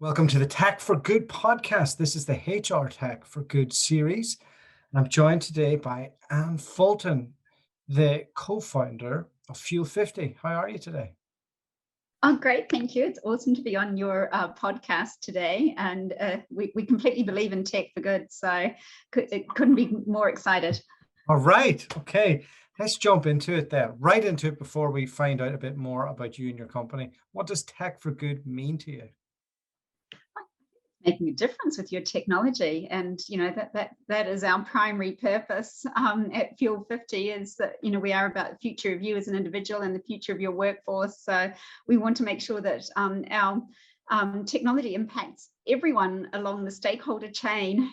Welcome to the Tech for Good podcast. This is the HR Tech for Good series. And I'm joined today by Anne Fulton, the co-founder of Fuel50. How are you today? Oh, great. Thank you. It's awesome to be on your podcast today. And we completely believe in tech for good. So couldn't be more excited. All right. Okay. Let's jump into it then. Right into it before we find out a bit more about you and your company. What does tech for good mean to you? Making a difference with your technology, and that is our primary purpose at Fuel50. Is that we are about the future of you as an individual and the future of your workforce. So we want to make sure that our technology impacts everyone along the stakeholder chain.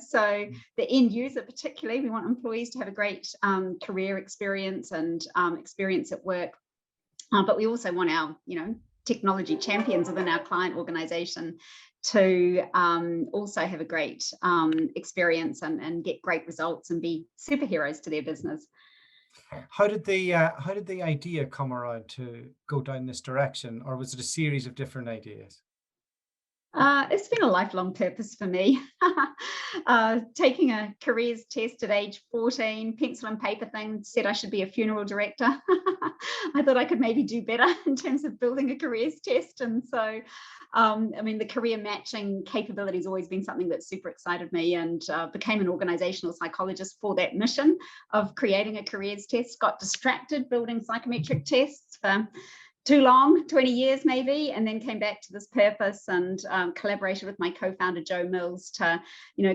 So the end user, particularly, we want employees to have a great career experience and experience at work, but we also want our technology champions within our client organization to also have a great experience and get great results and be superheroes to their business. How did the idea come around to go down this direction, or was it a series of different ideas? It's been a lifelong purpose for me. Taking a careers test at age 14, pencil and paper thing, said I should be a funeral director. I thought I could maybe do better in terms of building a careers test. And so, the career matching capability has always been something that super excited me, and became an organizational psychologist for that mission of creating a careers test. Got distracted building psychometric tests for too long, 20 years maybe, and then came back to this purpose and collaborated with my co-founder Joe Mills to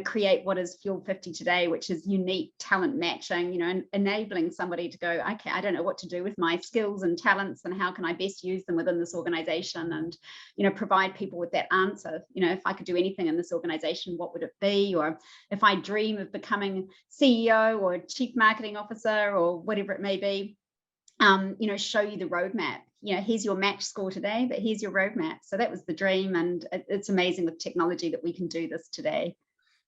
create what is Fuel50 today, which is unique talent matching, and enabling somebody to go, okay, I don't know what to do with my skills and talents, and how can I best use them within this organization, and provide people with that answer. If I could do anything in this organization, what would it be? Or if I dream of becoming CEO or chief marketing officer or whatever it may be, show you the roadmap. Here's your match score today, but here's your roadmap. So that was the dream, and it's amazing with technology that we can do this today.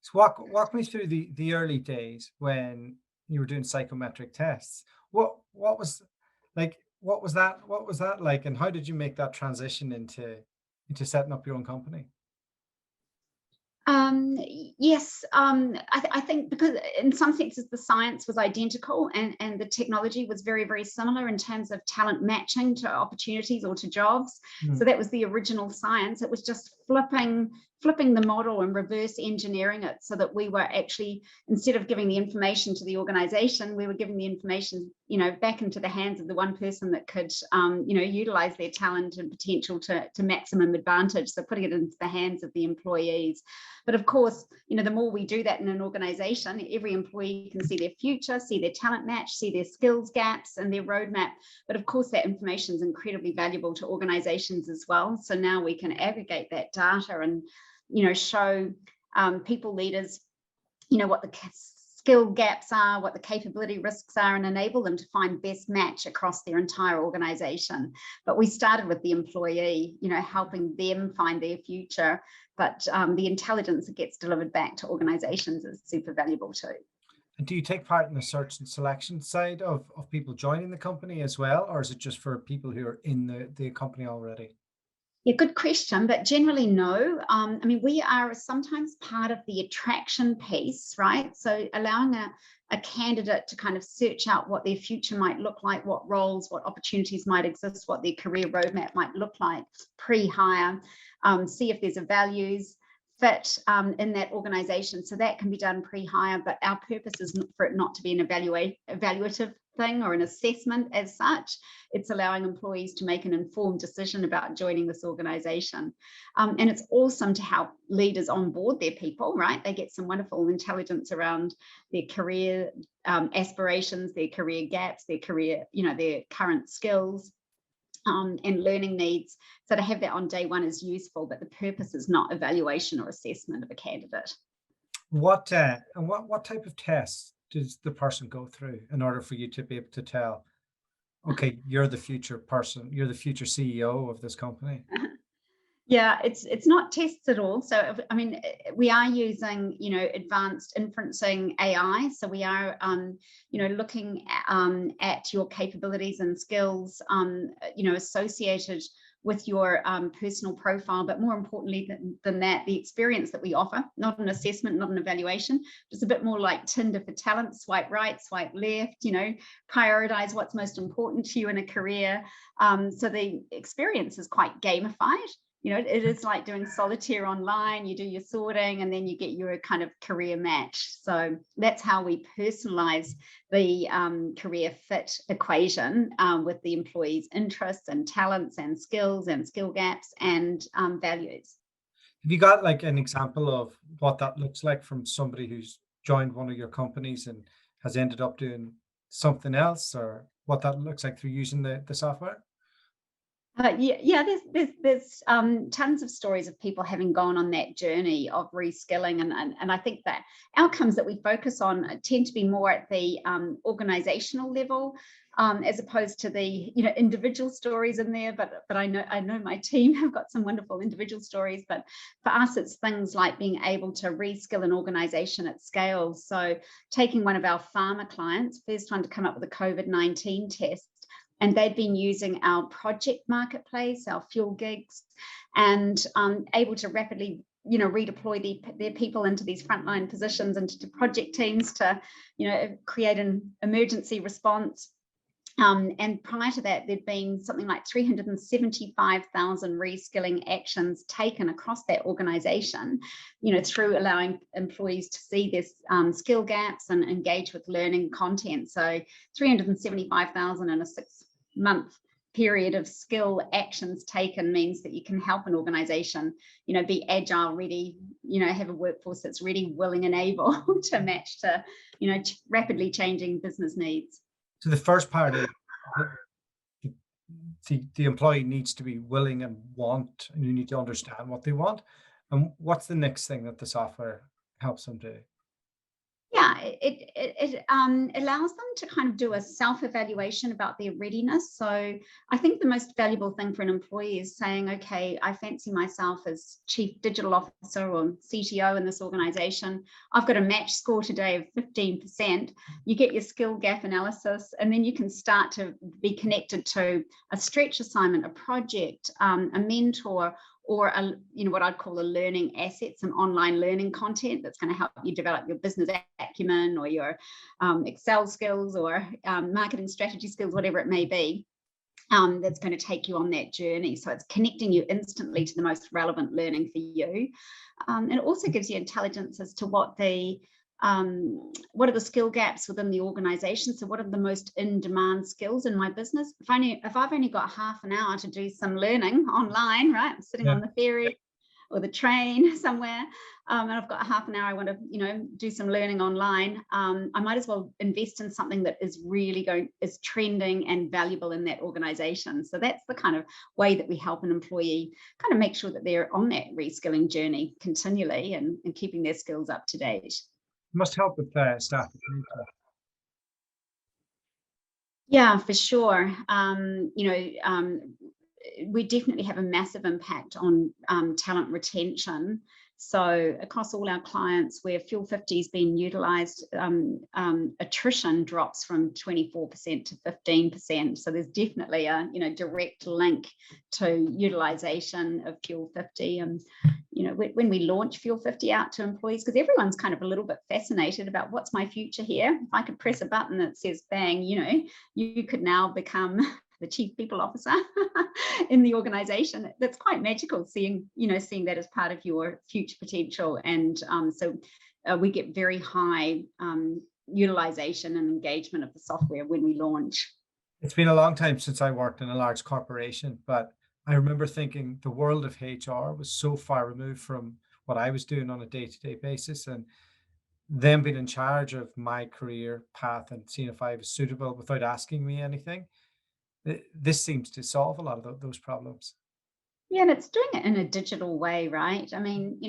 So walk me through the early days when you were doing psychometric tests. What was that like, and how did you make that transition into setting up your own company? Yes, I think because in some senses the science was identical and the technology was very, very similar in terms of talent matching to opportunities or to jobs. So that was the original science. It was just flipping the model and reverse engineering it so that we were actually, instead of giving the information to the organization, we were giving the information back into the hands of the one person that could utilize their talent and potential to maximum advantage. So putting it into the hands of the employees. But of course, the more we do that in an organization, every employee can see their future, see their talent match, see their skills gaps and their roadmap. But of course, that information is incredibly valuable to organizations as well. So now we can aggregate that data and, show people, leaders, what the skill gaps are, what the capability risks are, and enable them to find best match across their entire organization. But we started with the employee, helping them find their future. But the intelligence that gets delivered back to organizations is super valuable too. And do you take part in the search and selection side of people joining the company as well, or is it just for people who are in the company already? Yeah, good question, but generally no. We are sometimes part of the attraction piece, right? So allowing a candidate to kind of search out what their future might look like, what roles, what opportunities might exist, what their career roadmap might look like pre-hire, see if there's a values fit in that organization. So that can be done pre-hire, but our purpose is for it not to be an evaluative thing or an assessment as such. It's allowing employees to make an informed decision about joining this organization. And it's awesome to help leaders onboard their people, right? They get some wonderful intelligence around their career aspirations, their career gaps, their career, their current skills and learning needs. So to have that on day one is useful, but the purpose is not evaluation or assessment of a candidate. What type of tests does the person go through in order for you to be able to tell, okay, you're the future person, you're the future CEO of this company? Yeah, it's not tests at all. So, we are using, advanced inferencing AI. So we are, looking at your capabilities and skills, associated with your personal profile, but more importantly than that, the experience that we offer, not an assessment, not an evaluation, just a bit more like Tinder for talent, swipe right, swipe left, prioritize what's most important to you in a career. So the experience is quite gamified. It is like doing solitaire online. You do your sorting and then you get your kind of career match. So that's how we personalize the career fit equation with the employees' interests and talents and skills and skill gaps and values. Have you got like an example of what that looks like from somebody who's joined one of your companies and has ended up doing something else, or what that looks like through using the software? There's tons of stories of people having gone on that journey of reskilling, and I think that outcomes that we focus on tend to be more at the organizational level, as opposed to the individual stories in there. But I know my team have got some wonderful individual stories. But for us, it's things like being able to reskill an organization at scale. So taking one of our pharma clients, first one to come up with a COVID-19 test. And they'd been using our project marketplace, our fuel gigs, and able to rapidly, redeploy their people into these frontline positions, into project teams to, create an emergency response. And prior to that, there'd been something like 375,000 reskilling actions taken across that organization, through allowing employees to see their skill gaps and engage with learning content. So 375,000 in a 6-month period of skill actions taken means that you can help an organization, be agile, ready, have a workforce that's ready, willing, and able to match to, rapidly changing business needs. So the first part is the employee needs to be willing and want, and you need to understand what they want. And what's the next thing that the software helps them do? Yeah, it allows them to kind of do a self-evaluation about their readiness. So I think the most valuable thing for an employee is saying, okay, I fancy myself as chief digital officer or CTO in this organization. I've got a match score today of 15%. You get your skill gap analysis, and then you can start to be connected to a stretch assignment, a project, a mentor, or what I'd call a learning asset, some online learning content that's going to help you develop your business acumen or your Excel skills or marketing strategy skills, whatever it may be, that's going to take you on that journey. So it's connecting you instantly to the most relevant learning for you. And it also gives you intelligence as to what are the skill gaps within the organization. So what are the most in-demand skills in my business? If I've only got half an hour to do some learning online, right? I'm sitting on the ferry or the train somewhere, and I've got half an hour, I want to, do some learning online. I might as well invest in something that is really is trending and valuable in that organization. So that's the kind of way that we help an employee kind of make sure that they're on that reskilling journey continually and keeping their skills up to date. Must help with staff. Yeah, for sure. We definitely have a massive impact on talent retention. So across all our clients where Fuel50 has been utilised, attrition drops from 24% to 15%. So there's definitely a direct link to utilisation of Fuel50. And when we launch Fuel50 out to employees, because everyone's kind of a little bit fascinated about what's my future here. If I could press a button that says bang, you could now become the chief people officer in the organization. That's quite magical, seeing that as part of your future potential. And so we get very high utilization and engagement of the software when we launch. It's been a long time since I worked in a large corporation, but I remember thinking the world of HR was so far removed from what I was doing on a day-to-day basis, and them being in charge of my career path and seeing if I was suitable without asking me anything. This seems to solve a lot of those problems. Yeah, and it's doing it in a digital way, right? I mean,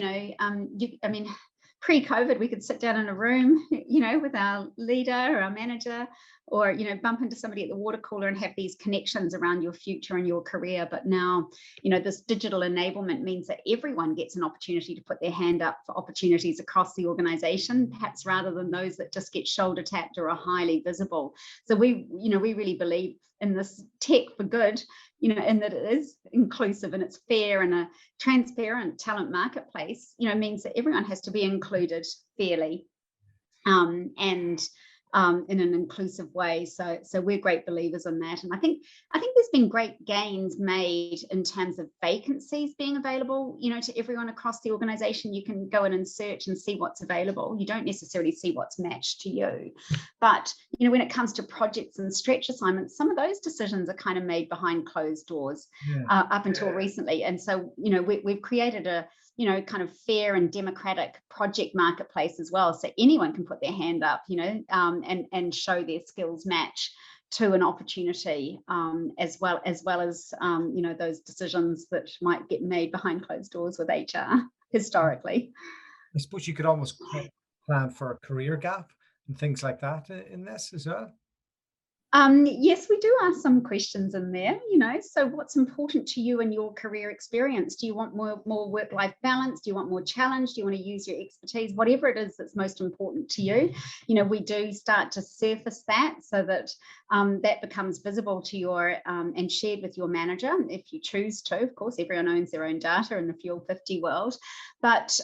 pre-COVID, we could sit down in a room, with our leader or our manager, or, bump into somebody at the water cooler and have these connections around your future and your career. But now, this digital enablement means that everyone gets an opportunity to put their hand up for opportunities across the organization, perhaps rather than those that just get shoulder tapped or are highly visible. So we really believe in this tech for good, in that it is inclusive and it's fair and a transparent talent marketplace, means that everyone has to be included fairly, and in an inclusive way. So we're great believers in that. And I think there's been great gains made in terms of vacancies being available, to everyone across the organization. You can go in and search and see what's available. You don't necessarily see what's matched to you. But, when it comes to projects and stretch assignments, some of those decisions are kind of made behind closed doors, up until recently. And so, we've created a kind of fair and democratic project marketplace as well. So anyone can put their hand up, and show their skills match to an opportunity, as well as those decisions that might get made behind closed doors with HR historically. I suppose you could almost plan for a career gap and things like that in this as well. Yes, we do ask some questions in there, so what's important to you in your career experience? Do you want more work-life balance? Do you want more challenge? Do you want to use your expertise? Whatever it is that's most important to you, we do start to surface that so that that becomes visible to your and shared with your manager if you choose to. Of course, everyone owns their own data in the Fuel50 world, but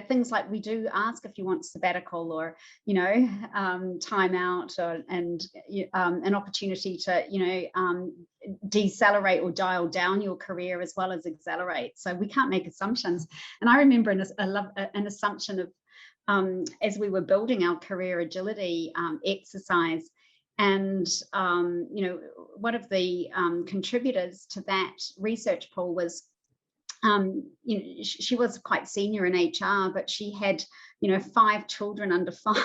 things like we do ask if you want sabbatical or time out, and an opportunity to decelerate or dial down your career as well as accelerate. So we can't make assumptions. And I remember an assumption of as we were building our career agility exercise, and one of the contributors to that research pool was she was quite senior in HR, but she had 5 children under 5,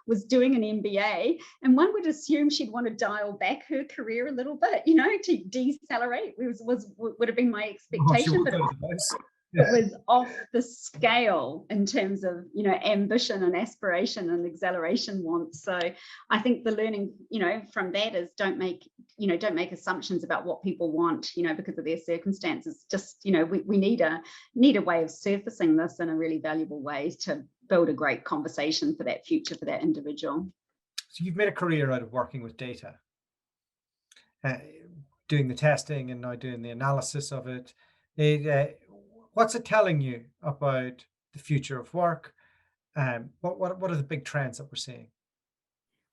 was doing an MBA, and one would assume she'd want to dial back her career a little bit, to decelerate would have been my expectation, but it was off the scale in terms of ambition and aspiration and acceleration wants. So I think the learning from that is don't make assumptions about what people want because of their circumstances. Just we need a way of surfacing this in a really valuable way to build a great conversation for that future for that individual. So you've made a career out of working with data, doing the testing and now doing the analysis of it. What's it telling you about the future of work? What are the big trends that we're seeing?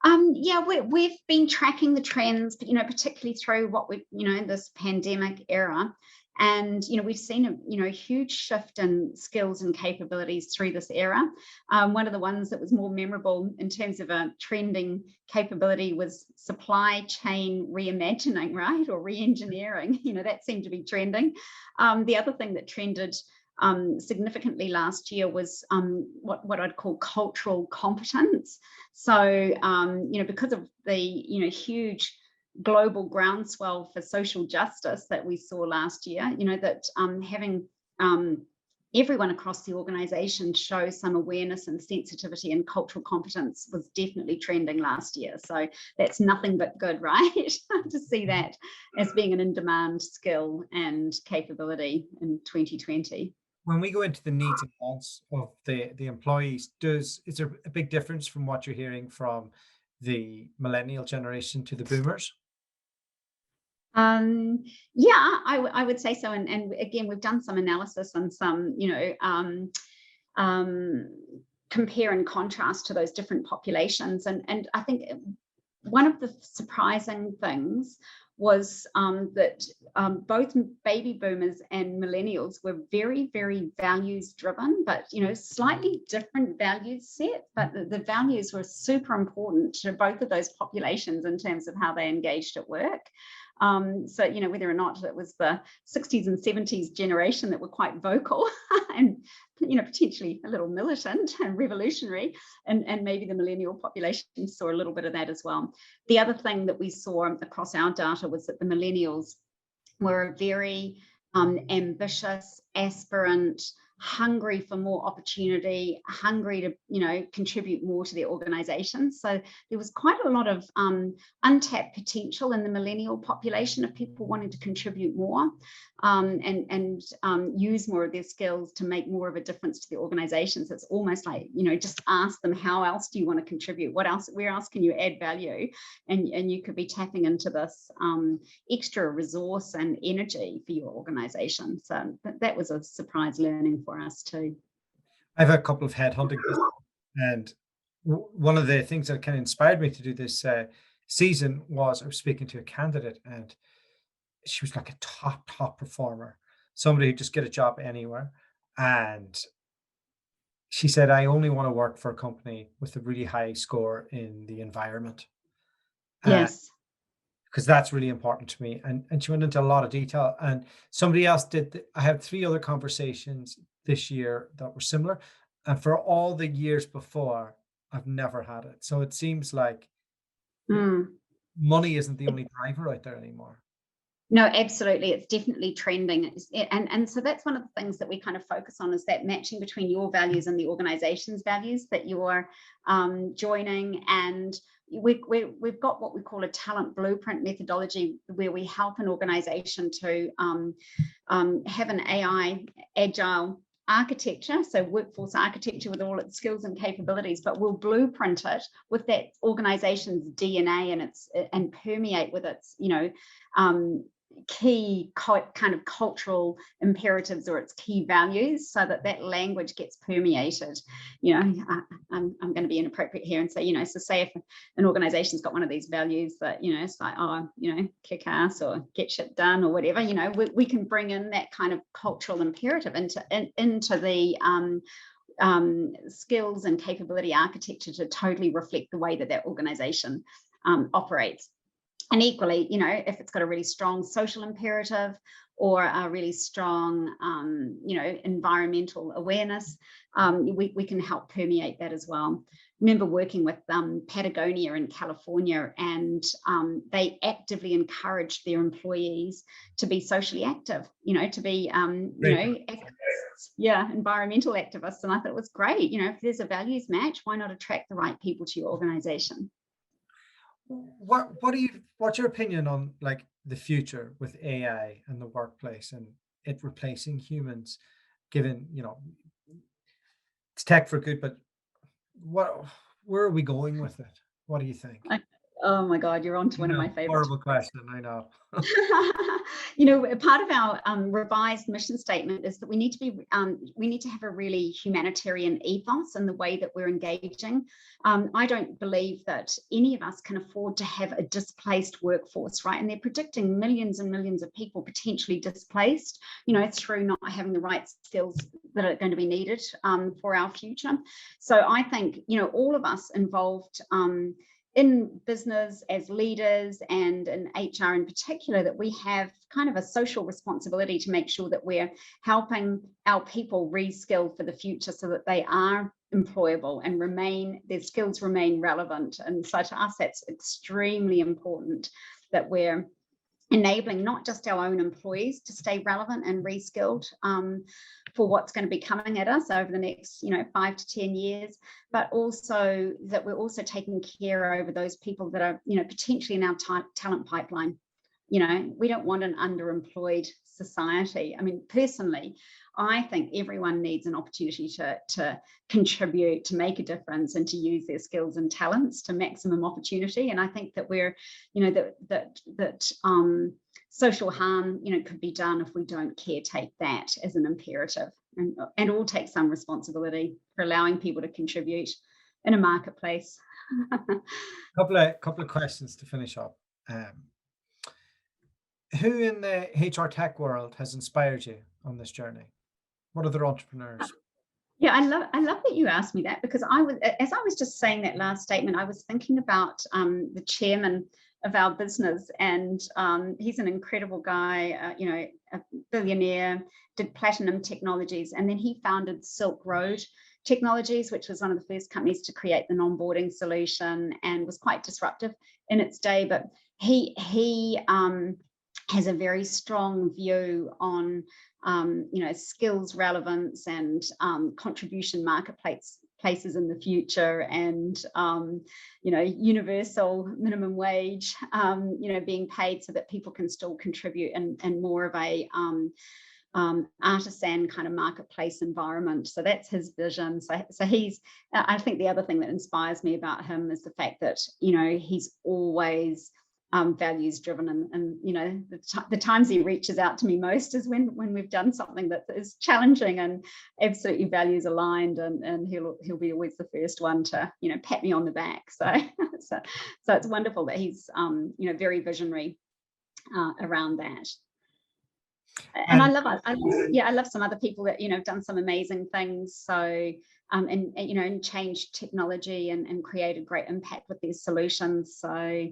We've been tracking the trends, particularly through what we, this pandemic era. And, we've seen a huge shift in skills and capabilities through this era. One of the ones that was more memorable in terms of a trending capability was supply chain reimagining, right? Or re-engineering, that seemed to be trending. The other thing that trended significantly last year was what I'd call cultural competence. So, because of the, huge global groundswell for social justice that we saw last year, that having everyone across the organization show some awareness and sensitivity and cultural competence was definitely trending last year. So that's nothing but good, right? To see that as being an in-demand skill and capability in 2020. When we go into the needs and wants of the employees, is there a big difference from what you're hearing from the millennial generation to the boomers? I would say so. And again, we've done some analysis on some, compare and contrast to those different populations. And I think one of the surprising things was that both baby boomers and millennials were very, very values driven, but slightly different values set. But the values were super important to both of those populations in terms of how they engaged at work. So, whether or not it was the 60s and 70s generation that were quite vocal and, potentially a little militant and revolutionary, and maybe the millennial population saw a little bit of that as well. The other thing that we saw across our data was that the millennials were very ambitious, aspirant, hungry for more opportunity, hungry to contribute more to their organization. So there was quite a lot of untapped potential in the millennial population of people wanting to contribute more. and use more of their skills to make more of a difference to the organizations. It's almost like, just ask them, how else do you want to contribute? Where else can you add value? And you could be tapping into this extra resource and energy for your organization. So that was a surprise learning for us too. I have a couple of headhunting businesses, and one of the things that kind of inspired me to do this season was I was speaking to a candidate, and she was like a top performer, somebody who just get a job anywhere. And she said, I only want to work for a company with a really high score in the environment. Yes. Because that's really important to me. And she went into a lot of detail. And somebody else did. I had 3 other conversations this year that were similar. And for all the years before, I've never had it. So it seems like money isn't the only driver out there anymore. No, absolutely. It's definitely trending. And so that's one of the things that we kind of focus on, is that matching between your values and the organization's values that you're joining. And we've got what we call a talent blueprint methodology, where we help an organization to have an AI agile architecture, so workforce architecture with all its skills and capabilities, but we'll blueprint it with that organization's DNA and permeate with its key kind of cultural imperatives or its key values, so that language gets permeated. I'm going to be inappropriate here and say, so say if an organization's got one of these values that, it's like, kick ass or get shit done or whatever, we can bring in that kind of cultural imperative into the skills and capability architecture to totally reflect the way that organization operates. And equally, if it's got a really strong social imperative or a really strong, environmental awareness, we can help permeate that as well. Remember working with Patagonia in California, and they actively encouraged their employees to be socially active, to be, activists, environmental activists. And I thought it was great. If there's a values match, why not attract the right people to your organization? What's your opinion on like the future with AI and the workplace and it replacing humans, given it's tech for good, but where are we going with it? What do you think? Oh my God, you're on to one of my favorites. Horrible question, I know. Part of our revised mission statement is that we need to have a really humanitarian ethos in the way that we're engaging. I don't believe that any of us can afford to have a displaced workforce, right? And they're predicting millions and millions of people potentially displaced, through not having the right skills that are going to be needed for our future. So I think, all of us involved in business as leaders and in HR in particular, that we have kind of a social responsibility to make sure that we're helping our people reskill for the future so that they are employable and their skills remain relevant. And so to us, that's extremely important, that we're enabling not just our own employees to stay relevant and reskilled for what's going to be coming at us over the next 5 to 10 years, but also that we're also taking care over those people that are potentially in our talent pipeline. We don't want an underemployed society. I mean, personally, I think everyone needs an opportunity to contribute, to make a difference, and to use their skills and talents to maximum opportunity. And I think that we're, that social harm, could be done if we don't caretake that as an imperative, and all take some responsibility for allowing people to contribute in a marketplace. Couple of questions to finish up. Who in the HR tech world has inspired you on this journey? What other entrepreneurs? Yeah, I love that you asked me that, because as I was just saying that last statement, I was thinking about the chairman of our business, and he's an incredible guy, a billionaire, did Platinum Technologies, and then he founded Silk Road Technologies, which was one of the first companies to create the non-boarding solution and was quite disruptive in its day. But he has a very strong view on skills relevance and contribution marketplace places in the future, and universal minimum wage, being paid so that people can still contribute in more of a artisan kind of marketplace environment. So that's his vision. So he's, I think the other thing that inspires me about him is the fact that, he's always values driven, and the times he reaches out to me most is when we've done something that is challenging and absolutely values aligned, and he'll be always the first one to pat me on the back. So so it's wonderful that he's very visionary around that. And I love some other people that have done some amazing things. So and changed technology and created great impact with these solutions. So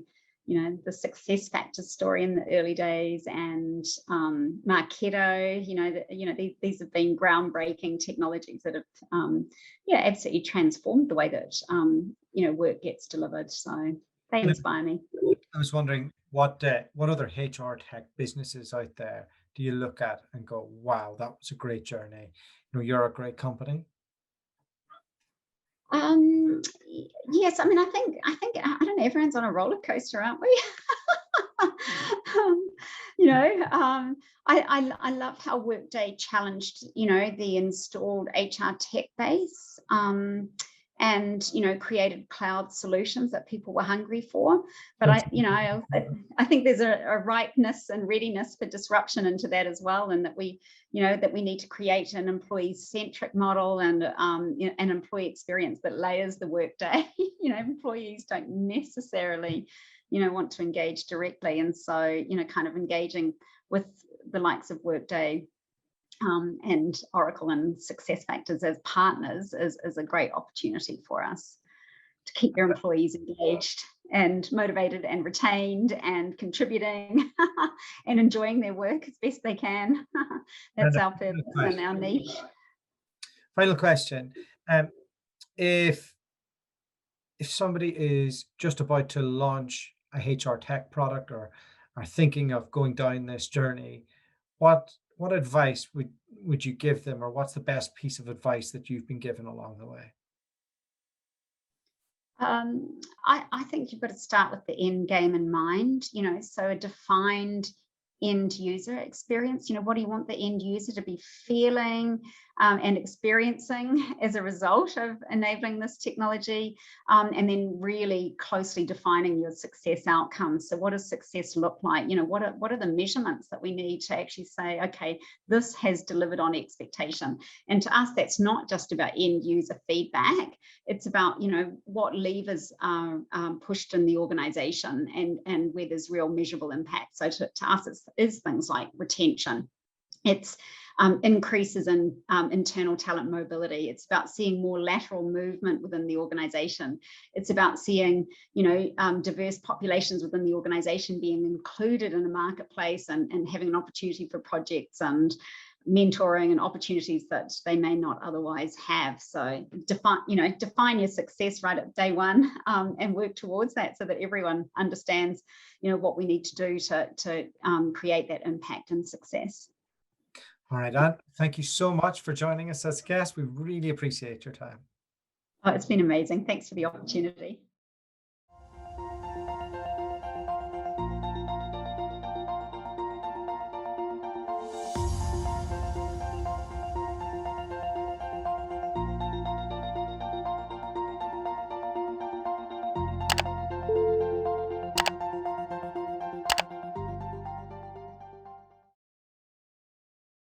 the success factors story in the early days, and Marketo, these have been groundbreaking technologies that have absolutely transformed the way that work gets delivered. So they inspire me. I was wondering what other HR tech businesses out there do you look at and go, wow, that was a great journey? You're a great company. Yes, I mean, I think I don't know, everyone's on a roller coaster, aren't we? I love how Workday challenged the installed HR tech base, and created cloud solutions that people were hungry for. But I think there's a ripeness and readiness for disruption into that as well, and that we need to create an employee-centric model and an employee experience that layers the workday. Employees don't necessarily want to engage directly, and so kind of engaging with the likes of Workday and Oracle and SuccessFactors as partners is a great opportunity for us to keep their employees engaged and motivated and retained and contributing and enjoying their work as best they can. That's our purpose and our niche. Final question. If somebody is just about to launch a HR tech product or are thinking of going down this journey, what advice would you give them, or what's the best piece of advice that you've been given along the way? I think you've got to start with the end game in mind, so a defined end user experience. What do you want the end user to be feeling and experiencing as a result of enabling this technology, and then really closely defining your success outcomes. So what does success look like? What are the measurements that we need to actually say, okay, this has delivered on expectation? And to us, that's not just about end user feedback. It's about what levers are pushed in the organization and where there's real measurable impact. So to us, it's things like retention. It's increases in internal talent mobility. It's about seeing more lateral movement within the organization. It's about seeing, diverse populations within the organization being included in the marketplace and having an opportunity for projects and mentoring and opportunities that they may not otherwise have. So define your success right at day one, and work towards that so that everyone understands, what we need to do to create that impact and success. All right, Anne, thank you so much for joining us as a guest. We really appreciate your time. Oh, it's been amazing. Thanks for the opportunity.